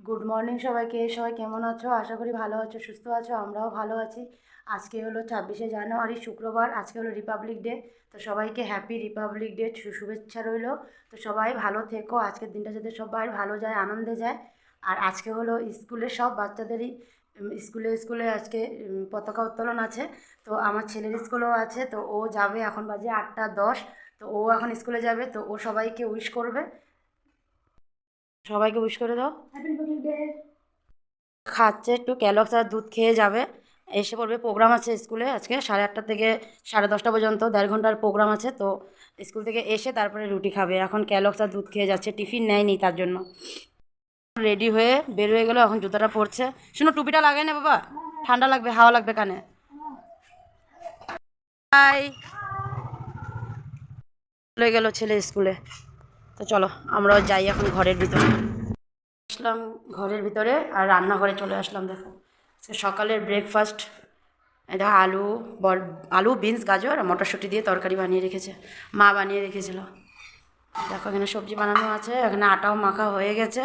Good morning সবাইকে। সবাই কেমন আছো? আশা করি ভালো আছো, সুস্থ আছো। আমরাও ভালো আছি। আজকে হলো 26শে জানুয়ারি, শুক্রবার। আজকে হলো রিপাবলিক ডে। তো সবাইকে হ্যাপি রিপাবলিক ডে শুভেচ্ছা রইলো। তো সবাই ভালো থেকো। আজকের দিনটা যাতে সবাই ভালো যায়, আনন্দে যায়। আর আজকে হলো স্কুলে সব বাচ্চাদেরই স্কুলে স্কুলে আজকে পতাকা উত্তোলন আছে। তো আমার ছেলের স্কুলেও আছে। তো ও যাবে, এখন বাজে 8টা 10। তো ও এখন স্কুলে যাবে। তো ও সবাইকে উইশ করবে। সবাইকে উইশ করে দাও। Happy Republic day. খাচ্ছে একটু ক্যালক্স আর দুধ খেয়ে যাবে। এসে পড়বে। প্রোগ্রাম আছে স্কুলে আজকে 8:30 থেকে 10:30 পর্যন্ত, 1.5 ঘন্টার প্রোগ্রাম আছে। তো স্কুল থেকে এসে তারপরে রুটি খাবে। এখন ক্যালক্স আর দুধ খেয়ে যাচ্ছে, টিফিন নেয়নি তার জন্য। রেডি হয়ে বের হয়ে গেলো, এখন জুতাটা পরছে। শুনো, টুপিটা লাগাই না বাবা, ঠান্ডা লাগবে, হাওয়া লাগবে কানে। বাই। চলে গেল ছেলে স্কুলে। তো চলো আমরাও যাই এখন ঘরের ভিতরে। আসলাম ঘরের ভিতরে আর রান্নাঘরে চলে আসলাম। দেখো সকালের ব্রেকফাস্ট। এটা আলু বিনস গাজর আর মটরশুঁটি দিয়ে তরকারি বানিয়ে রেখেছে, মা বানিয়ে রেখেছিল। দেখো এখানে সবজি বানানো আছে, এখানে আটাও মাখা হয়ে গেছে।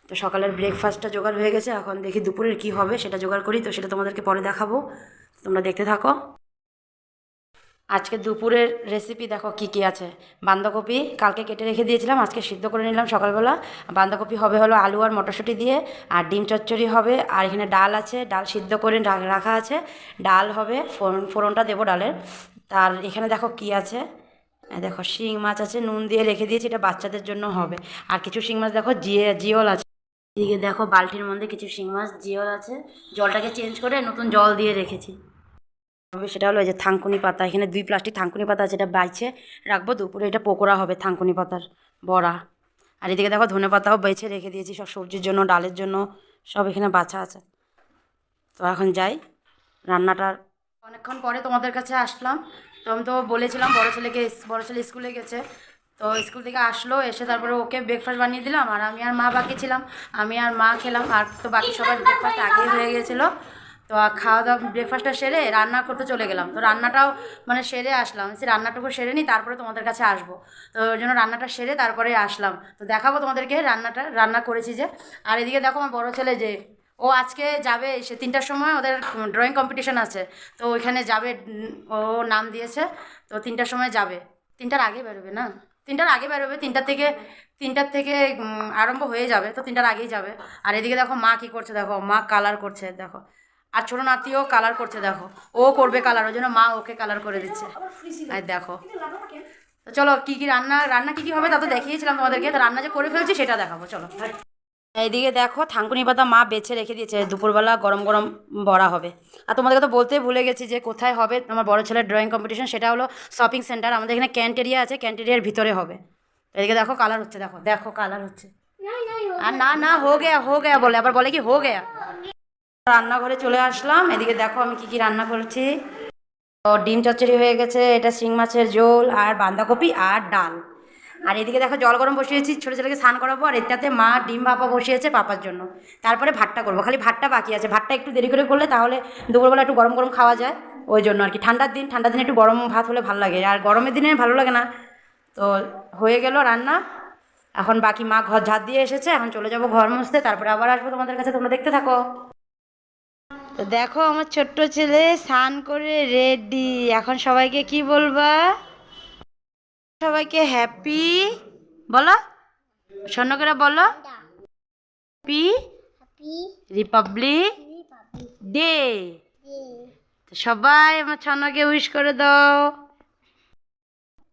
তো সকালের ব্রেকফাস্টটা জোগাড় হয়ে গেছে। এখন দেখি দুপুরের কি হবে সেটা জোগাড় করি। তো সেটা তোমাদেরকে পরে দেখাবো, তোমরা দেখতে থাকো। আজকে দুপুরের রেসিপি দেখো কি কি আছে। বাঁধাকপি কালকে কেটে রেখে দিয়েছিলাম, আজকে সিদ্ধ করে নিলাম সকালবেলা। বাঁধাকপি হবে হলো আলু আর মটরশুঁটি দিয়ে। আর ডিম চচ্চড়ি হবে। আর এখানে ডাল আছে, ডাল সিদ্ধ করে রাখা আছে। ডাল হবে, ফোড়নটা দেবো ডালের। তার এখানে দেখো কি আছে। দেখো শিং মাছ আছে, নুন দিয়ে রেখে দিয়েছি, এটা বাচ্চাদের জন্য হবে। আর কিছু শিং মাছ দেখো জিওল আছে। এদিকে দেখো বালতির মধ্যে কিছু শিং মাছ জিওল আছে। জলটাকে চেঞ্জ করে নতুন জল দিয়ে রেখেছি। সেটা হলো এই যে থানকুনি পাতা, এখানে 2 প্লাস্টিক থানকুনি পাতা আছে, এটা বাইছে রাখবো। দুপুরে এটা পকোড়া হবে, থানকুনি পাতার বড়া। আর এদিকে দেখো ধনে পাতাও বেছে রেখে দিয়েছি, সব সবজির জন্য, ডালের জন্য সব এখানে বাছা আছে। তো এখন যাই রান্নাটার। অনেকক্ষণ পরে তোমাদের কাছে আসলাম। তো আমি তো বলেছিলাম বড় ছেলে স্কুলে গেছে। তো স্কুল থেকে আসলো, এসে তারপরে ওকে ব্রেকফাস্ট বানিয়ে দিলাম। আর আমি আর মা বাকি ছিলাম, আমি আর মা খেলাম। আর তো বাকি সবার ব্রেকফাস্ট আগেই হয়ে গিয়েছিলো। তো খাওয়া দাওয়া ব্রেকফাস্টটা সেরে রান্না করতে চলে গেলাম। তো রান্নাটাও মানে সেরে আসলাম, সে রান্নাটুকু সেরে নিই, তারপরে তোমাদের কাছে আসবো। তো ওই জন্য রান্নাটা সেরে তারপরে আসলাম। তো দেখাবো তোমাদেরকে রান্না করেছি যে। আর এদিকে দেখো আমার বড়ো ছেলে যে, ও আজকে যাবে, সে 3টার সময় ওদের ড্রয়িং কম্পিটিশান আছে। তো ওইখানে যাবে, ও নাম দিয়েছে। তো 3টার সময় যাবে। 3টার আগে বেরোবে না, 3টার আগে বেরোবে। 3টার থেকে আরম্ভ হয়ে যাবে। তো 3টার আগেই যাবে। আর এদিকে দেখো মা কী করছে, দেখো মা কালার করছে দেখো। আর ছোটো নাতিও কালার করছে দেখো, ও করবে কালার, ওই জন্য মা ওকে কালার করে দিচ্ছে। আর দেখো, তো চলো কী কী রান্না কী কী হবে তা তো দেখিয়েছিলাম তোমাদেরকে। তো রান্না যে করে ফেলছি সেটা দেখাবো, চলো। এইদিকে দেখো থানকুনি পাতা মা বেছে রেখে দিয়েছে, দুপুরবেলা গরম গরম বড়া হবে। আর তোমাদেরকে তো বলতেই ভুলে গেছি যে কোথায় হবে আমার বড় ছেলের ড্রয়িং কম্পিটিশন। সেটা হলো শপিং সেন্টার, আমাদের এখানে ক্যান্টেরিয়া আছে, ক্যান্টেরিয়ার ভিতরে হবে। এদিকে দেখো কালার হচ্ছে, দেখো দেখো কালার হচ্ছে। আর না না হো গেয়া বলে, আবার বলে কি হো গেয়া। রান্নাঘরে চলে আসলাম। এদিকে দেখো আমি কি কি রান্না করেছি। তো ডিম চচ্চড়ি হয়ে গেছে, এটা শিং মাছের ঝোল আর বাঁধাকপি আর ডাল। আর এদিকে দেখো জল গরম বসিয়েছি, ছোটো ছেলেকে স্নান করাবো। আর এটাতে মা ডিম ভাপা বসিয়েছে পাপার জন্য। তারপরে ভাতটা করবো, খালি ভাতটা বাকি আছে। ভাতটা একটু দেরি করে করলে তাহলে দুপুরবেলা একটু গরম গরম খাওয়া যায়, ওই জন্য আর কি। ঠান্ডার দিনে একটু গরম ভাত হলে ভালো লাগে, আর গরমের দিনে ভালো লাগে না। তো হয়ে গেল রান্না। এখন বাকি মা ঘর ঝাড় দিয়ে এসেছে, এখন চলে যাবো ঘর মুছতে, তারপরে আবার আসবো তোমাদের কাছে, তোমরা দেখতে থাকো। তো দেখো আমার ছোট্ট ছেলে স্নান করে রেডি। এখন সবাইকে কি বলবা? সবাইকে হ্যাপি বলো, স্বর্ণকেরা বলো, হ্যাপি রিপাবলিক ডে। সবাই আমার ছন্নকে উইশ করে দাও।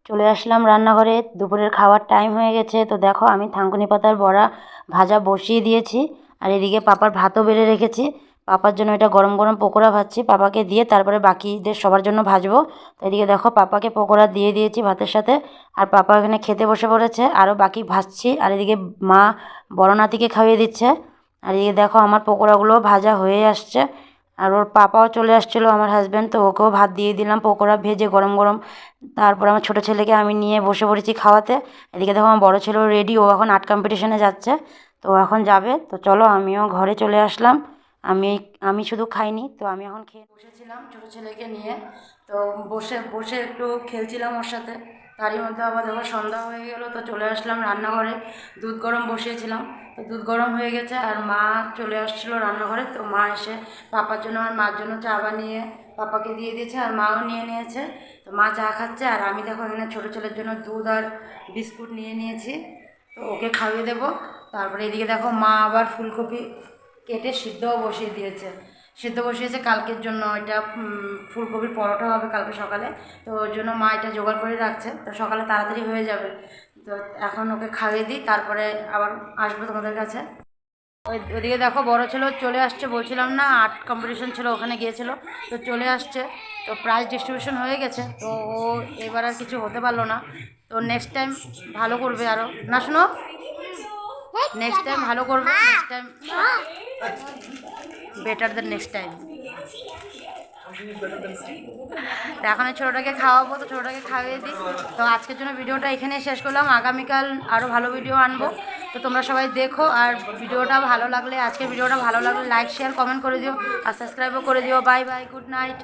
চলে আসলাম রান্নাঘরে, দুপুরের খাওয়ার টাইম হয়ে গেছে। তো দেখো আমি থানকুনি পাতার বড়া ভাজা বসিয়ে দিয়েছি। আর এদিকে পাপার ভাতও বেড়ে রেখেছি। পাপার জন্য এটা গরম গরম পকোড়া ভাজছি, পাপাকে দিয়ে তারপরে বাকিদের সবার জন্য ভাজবো। তো এদিকে দেখো পাপাকে পকোড়া দিয়ে দিয়েছি ভাতের সাথে। আর পাপা এখানে খেতে বসে পড়েছে, আরও বাকি ভাজছি। আর এদিকে মা বড় নাতিকে খাইয়ে দিচ্ছে। আর এদিকে দেখো আমার পকোড়াগুলো ভাজা হয়ে আসছে। আর ওর পাপাও চলে আসছিলো, আমার হাজব্যান্ড। তো ওকেও ভাত দিয়ে দিলাম পকোড়া ভেজে গরম গরম। তারপর আমার ছোটো ছেলেকে আমি নিয়ে বসে পড়েছি খাওয়াতে। এদিকে দেখো আমার বড়ো ছেলেও রেডি, ও এখন আর্ট কম্পিটিশানে যাচ্ছে। তো এখন যাবে। তো চলো আমিও ঘরে চলে আসলাম। আমি আমি শুধু খাইনি, তো আমি এখন খেয়ে বসেছিলাম ছোটো ছেলেকে নিয়ে। তো বসে বসে একটু খেলছিলাম ওর সাথে। তারই মধ্যে আবার দেখো সন্ধ্যা হয়ে গেলো, তো চলে আসলাম রান্নাঘরে। দুধ গরম বসিয়েছিলাম, তো দুধ গরম হয়ে গেছে আর মা চলে আসছিলো রান্নাঘরে। তো মা এসে পাপার জন্য আর মার জন্য চা বানিয়ে পাপাকে দিয়ে দিয়েছে আর মাও নিয়ে নিয়েছে। তো মা চা খাচ্ছে আর আমি দেখো এখানে ছোটো ছেলের জন্য দুধ আর বিস্কুট নিয়ে নিয়েছি, তো ওকে খাইয়ে দেবো। তারপরে এদিকে দেখো মা আবার ফুলকপি কেটে সিদ্ধও বসিয়ে দিয়েছে, সিদ্ধ বসিয়েছে কালকের জন্য। এটা ফুলকপির পরোটা হবে কালকে সকালে, তো ওর জন্য মা এটা জোগাড় করে রাখছে, তো সকালে তাড়াতাড়ি হয়ে যাবে। তো এখন ওকে খাইয়ে দিই, তারপরে আবার আসবো তোমাদের কাছে। ওইদিকে দেখো বড় ছেলে চলে আসছে, বলছিলাম না আর্ট কম্পিটিশন ছিল ওখানে গিয়েছিল, তো চলে আসছে। তো প্রাইজ ডিস্ট্রিবিউশন হয়ে গেছে, তো ও এবার আর কিছু হতে পারলো না। তো নেক্সট টাইম ভালো করবে আরও, না শোনো, নেক্সট টাইম ভালো করবে, next time better than next time. তো এখন ছোটোটাকে খাওয়াবো, তো ছোটোটাকে খাইয়ে দিই। তো আজকের জন্য ভিডিওটা এখানেই শেষ করলাম, আগামীকাল আরও ভালো ভিডিও আনবো। তো তোমরা সবাই দেখো, আর ভিডিওটা ভালো লাগলে, আজকের ভিডিওটা ভালো লাগলে লাইক শেয়ার কমেন্ট করে দিও আর সাবস্ক্রাইবও করে দিও। Bye bye, good night.